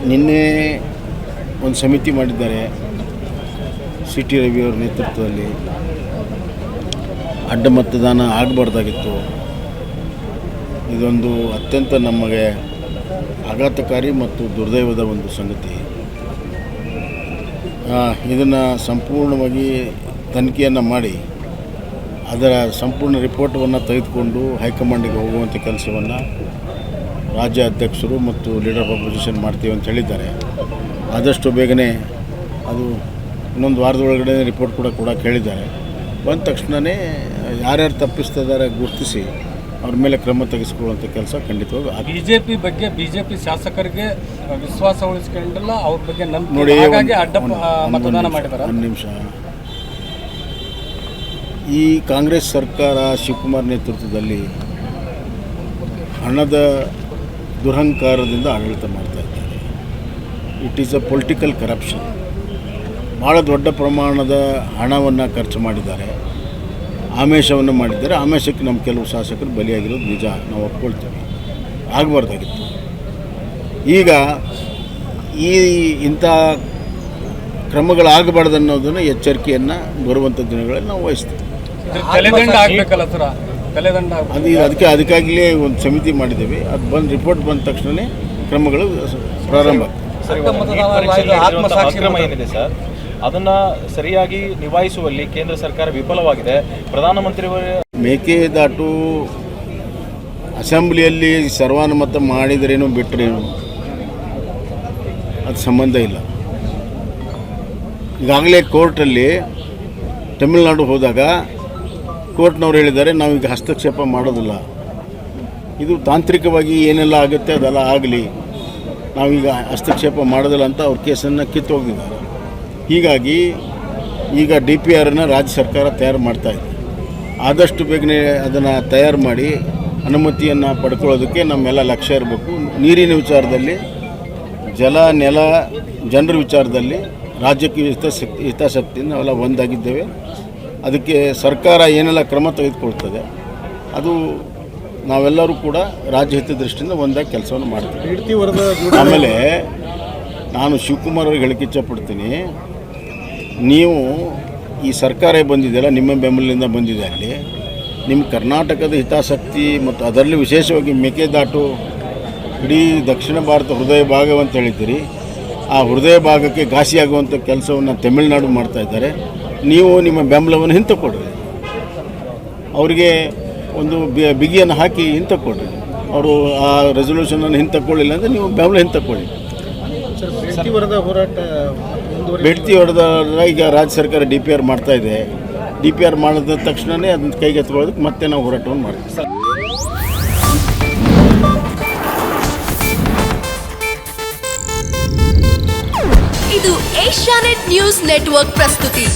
ನಿನ್ನೆ ಒಂದು ಸಮಿತಿ ಮಾಡಿದ್ದಾರೆ ಸಿಟಿ ರವಿಯವರ ನೇತೃತ್ವದಲ್ಲಿ. ಅಡ್ಡ ಮತದಾನ ಆಗಬಾರ್ದಾಗಿತ್ತು. ಇದೊಂದು ಅತ್ಯಂತ ನಮಗೆ ಆಘಾತಕಾರಿ ಮತ್ತು ದುರ್ದೈವದ ಒಂದು ಸಂಗತಿ. ಇದನ್ನು ಸಂಪೂರ್ಣವಾಗಿ ತನಿಖೆಯನ್ನು ಮಾಡಿ ಅದರ ಸಂಪೂರ್ಣ ರಿಪೋರ್ಟನ್ನು ತೆಗೆದುಕೊಂಡು ಹೈಕಮಾಂಡಿಗೆ ಹೋಗುವಂಥ ಕೆಲಸವನ್ನು ರಾಜ್ಯ ಅಧ್ಯಕ್ಷರು ಮತ್ತು ಲೀಡರ್ ಆಫ್ ಅಪೋಸಿಷನ್ ಮಾಡ್ತೀವಿ ಅಂತ ಹೇಳಿದ್ದಾರೆ. ಆದಷ್ಟು ಬೇಗನೆ ಅದು ಇನ್ನೊಂದು ವಾರದ ಒಳಗಡೆ ರಿಪೋರ್ಟ್ ಕೂಡ ಕೇಳಿದ್ದಾರೆ. ಬಂದ ತಕ್ಷಣವೇ ಯಾರ್ಯಾರು ತಪ್ಪಿಸ್ತಿದ್ದಾರೆ ಗುರುತಿಸಿ ಅವ್ರ ಮೇಲೆ ಕ್ರಮ ತೆಗೆದುಕೊಳ್ಳುವಂಥ ಕೆಲಸ ಖಂಡಿತವಾಗಿ. ಬಿಜೆಪಿ ಶಾಸಕರಿಗೆ ವಿಶ್ವಾಸ ಉಳಿಸ್ಕೊಂಡಿಲ್ಲ, ಅವ್ರ ಬಗ್ಗೆ ನೋಡಿ ಮತದಾನ ಮಾಡಿದ್ದಾರೆ. ಒಂದು ನಿಮಿಷ. ಈ ಕಾಂಗ್ರೆಸ್ ಸರ್ಕಾರ ಶಿವಕುಮಾರ್ ನೇತೃತ್ವದಲ್ಲಿ ಹಣದ ದುರಹಂಕಾರದಿಂದ ಆಡಳಿತ ಮಾಡ್ತಾ ಇದ್ದಾರೆ. It is a political corruption. ಭಾಳ ದೊಡ್ಡ ಪ್ರಮಾಣದ ಹಣವನ್ನು ಖರ್ಚು ಮಾಡಿದ್ದಾರೆ, ಆಮಿಷವನ್ನು ಮಾಡಿದ್ದಾರೆ. ಆಮಿಷಕ್ಕೆ ನಮ್ಮ ಕೆಲವು ಶಾಸಕರು ಬಲಿಯಾಗಿರೋದು ನಿಜ, ನಾವು ಒಪ್ಕೊಳ್ತೀವಿ. ಆಗಬಾರ್ದಾಗಿತ್ತು. ಈಗ ಇಂಥ ಕ್ರಮಗಳಾಗಬಾರ್ದು ಅನ್ನೋದನ್ನು ಎಚ್ಚರಿಕೆಯನ್ನು ಬರುವಂಥ ದಿನಗಳಲ್ಲಿ ನಾವು ವಹಿಸ್ತೀವಿ. ಅದಕ್ಕಾಗಲೇ ಒಂದು ಸಮಿತಿ ಮಾಡಿದ್ದೇವೆ. ಅದು ಬಂದು ರಿಪೋರ್ಟ್ ಬಂದ ತಕ್ಷಣವೇ ಕ್ರಮಗಳು ಪ್ರಾರಂಭ ಏನಿದೆ ಸರ್, ಅದನ್ನು ಸರಿಯಾಗಿ ನಿಭಾಯಿಸುವಲ್ಲಿ ಕೇಂದ್ರ ಸರ್ಕಾರ ವಿಫಲವಾಗಿದೆ. ಪ್ರಧಾನಮಂತ್ರಿಯವರ ಮೇಕೆದಾಟು ಅಸೆಂಬ್ಲಿಯಲ್ಲಿ ಸರ್ವಾನುಮತ ಮಾಡಿದ್ರೇನು ಬಿಟ್ಟರೇನು ಅದು ಸಂಬಂಧ ಇಲ್ಲ. ಈಗಾಗಲೇ ಕೋರ್ಟಲ್ಲಿ ತಮಿಳುನಾಡು ಹೋದಾಗ ಕೋರ್ಟ್ನವ್ರು ಹೇಳಿದ್ದಾರೆ, ನಾವೀಗ ಹಸ್ತಕ್ಷೇಪ ಮಾಡೋದಿಲ್ಲ, ಇದು ತಾಂತ್ರಿಕವಾಗಿ ಏನೆಲ್ಲ ಆಗುತ್ತೆ ಅದೆಲ್ಲ ಆಗಲಿ, ನಾವೀಗ ಹಸ್ತಕ್ಷೇಪ ಮಾಡೋದಿಲ್ಲ ಅಂತ ಅವ್ರ ಕೇಸನ್ನು ಕಿತ್ತೋಗಿದ್ದಾರೆ. ಹೀಗಾಗಿ ಈಗ DPRನ ರಾಜ್ಯ ಸರ್ಕಾರ ತಯಾರು ಮಾಡ್ತಾಯಿದೆ. ಆದಷ್ಟು ಬೇಗನೆ ಅದನ್ನು ತಯಾರು ಮಾಡಿ ಅನುಮತಿಯನ್ನು ಪಡ್ಕೊಳ್ಳೋದಕ್ಕೆ ನಮ್ಮೆಲ್ಲ ಲಕ್ಷ್ಯ ಇರಬೇಕು. ನೀರಿನ ವಿಚಾರದಲ್ಲಿ, ಜಲ ನೆಲ ಜನರ ವಿಚಾರದಲ್ಲಿ ರಾಜ್ಯಕ್ಕೆ ಹಿತಾಸಕ್ತಿ ನಾವೆಲ್ಲ ಒಂದಾಗಿದ್ದೇವೆ. ಅದಕ್ಕೆ ಸರ್ಕಾರ ಏನೆಲ್ಲ ಕ್ರಮ ತೆಗೆದುಕೊಳ್ತದೆ ಅದು ನಾವೆಲ್ಲರೂ ಕೂಡ ರಾಜ್ಯ ಹಿತದೃಷ್ಟಿಯಿಂದ ಒಂದಾಗಿ ಕೆಲಸವನ್ನು ಮಾಡ್ತೀವಿ. ಆಮೇಲೆ ನಾನು ಶಿವಕುಮಾರ್ ಅವ್ರಿಗೆ ಹೇಳಕ್ಕೆ ಇಚ್ಛಪಡ್ತೀನಿ, ನೀವು ಈ ಸರ್ಕಾರ ಬಂದಿದೆಯಲ್ಲ, ನಿಮ್ಮ ಬೆಂಬಲದಿಂದ ಬಂದಿದೆ. ಅಲ್ಲಿ ನಿಮ್ಮ ಕರ್ನಾಟಕದ ಹಿತಾಸಕ್ತಿ ಮತ್ತು ಅದರಲ್ಲಿ ವಿಶೇಷವಾಗಿ ಮೇಕೆದಾಟು ಇಡೀ ದಕ್ಷಿಣ ಭಾರತ ಹೃದಯ ಭಾಗವಂತ ಹೇಳಿದ್ದೀರಿ. ಆ ಹೃದಯ ಭಾಗಕ್ಕೆ ಘಾಸಿಯಾಗುವಂಥ ಕೆಲಸವನ್ನು ತಮಿಳುನಾಡು ಮಾಡ್ತಾಯಿದ್ದಾರೆ. ನೀವು ನಿಮ್ಮ ಬೆಂಬಲವನ್ನು ಹಿಂತಕೊಡ್ರಿ, ಅವರಿಗೆ ಒಂದು ಬಿಗಿಯನ್ನು ಹಾಕಿ ಹಿಂತಕೊಡ್ರಿ. ಅವರು ಆ ರೆಸೊಲ್ಯೂಷನನ್ನು ಹಿಂತಕೊಳ್ಳಿಲ್ಲ ಅಂದರೆ ನೀವು ಬೆಂಬಲ ಹಿಂತಕೊಳ್ಳಿ. ಬೇಡ್ತಿ ಹೊಡೆದ ಈಗ ರಾಜ್ಯ ಸರ್ಕಾರ DPR ಮಾಡ್ತಾ ಇದೆ. DPR ಮಾಡಿದ ತಕ್ಷಣವೇ ಅದನ್ನ ಕೈಗೆತ್ಕೊಳ್ಳೋದಕ್ಕೆ ಮತ್ತೆ ನಾವು ಹೋರಾಟವನ್ನು ಮಾಡ್ತೀವಿ. ಇದು ಏಷ್ಯಾನೆಟ್ ನ್ಯೂಸ್ ನೆಟ್ವರ್ಕ್ ಪ್ರಸ್ತುತಿ.